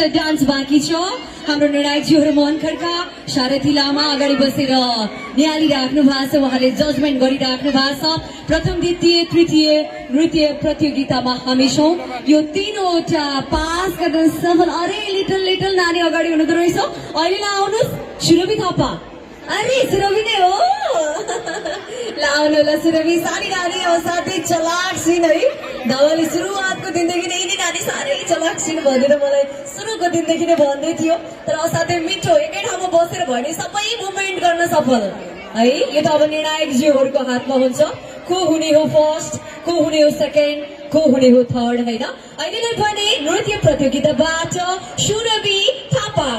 Dance बाँकी छ। हाम्रो निर्णायकज्यूहरू मोहन खड्का, सारथी लामा अगाडि बसेर निहालिराख्नु भएको छ। उहाँले जजमेन्ट गरिराख्नु भएको छ। प्रथम द्वितीय तृतीय नृत्य प्रतियोगितामा हामी छौँ। यो तीनवटा पास गर्न सफल। अरे लिटल लिटल नानी अगाडि हुनुहुँदो रहेछ। अहिले न आउनुहोस् सुरभि थापा। अरे सुरभि नै हो। ल आउनु ल सुरभि। सानी नानी हो, साथै चलाक छिन् है। धवलले सुरुवातको दिनदेखि नै यिनी नानी साह्रै चलाक छिन् भनेर मलाई सुरुको दिनदेखि नै भन्दै थियो। तर असाध्यै मिठो, एकै ठाउँमा बसेर भने सबै मुभमेन्ट गर्न सफल है। यो त अब निर्णायकज्यूहरूको हातमा हुन्छ। को हुने हो फर्स्ट, को हुने हो सेकेन्ड, को हुने हो थर्ड होइन। अहिले नै भने नृत्य प्रतियोगिताबाट सुरभि थापा।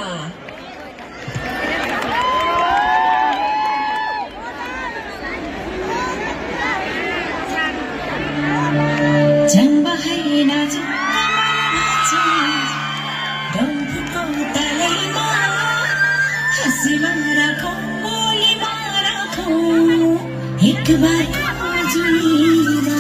एक बार जुड़ीना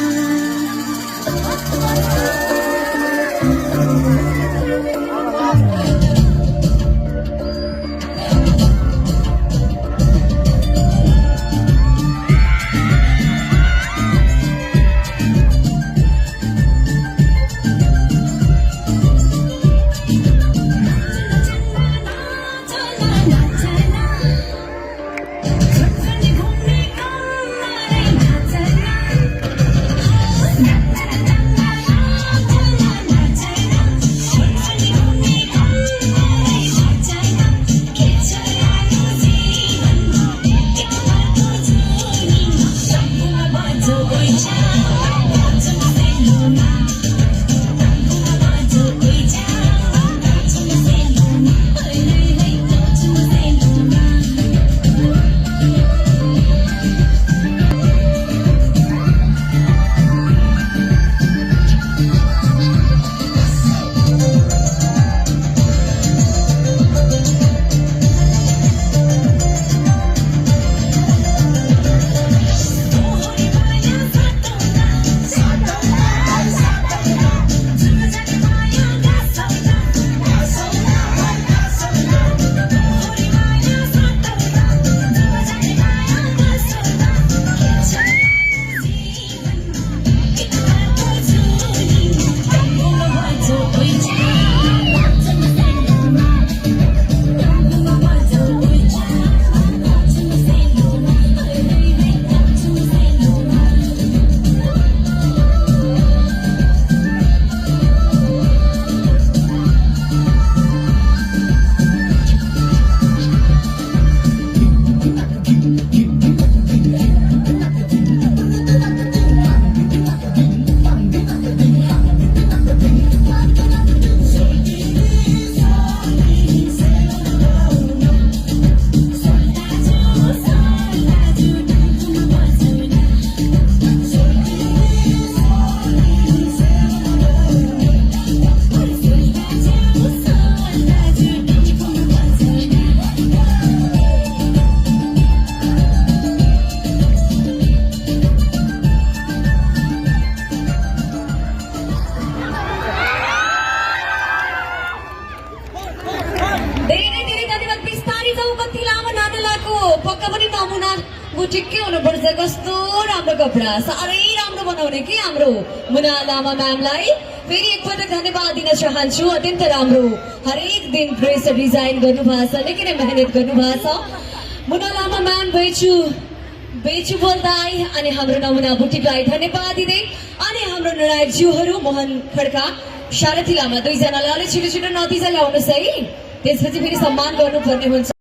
पक्का पनि नमुना बुटिकै हुनुपर्छ। कस्तो राम्रो कपडा, साह्रै राम्रो बनाउने कि हाम्रो मुना लामा म्यामलाई फेरि एकपटक धन्यवाद दिन चाहन्छु। अत्यन्त राम्रो हरेक दिन ड्रेस डिजाइन गर्नुभएको छ, निकै नै मेहनत गर्नुभएको छ। मुना लामा म्याम बेचु बोल्दै अनि हाम्रो नमुना बुटिकलाई धन्यवाद दिँदै अनि हाम्रो निर्णायकज्यूहरू मोहन खड्का, सारथी लामा दुईजनालाई अलि छिटो छिटो नतिजा ल्याउनुहोस् है। त्यसपछि फेरि सम्मान गर्नुपर्ने हुन्छ।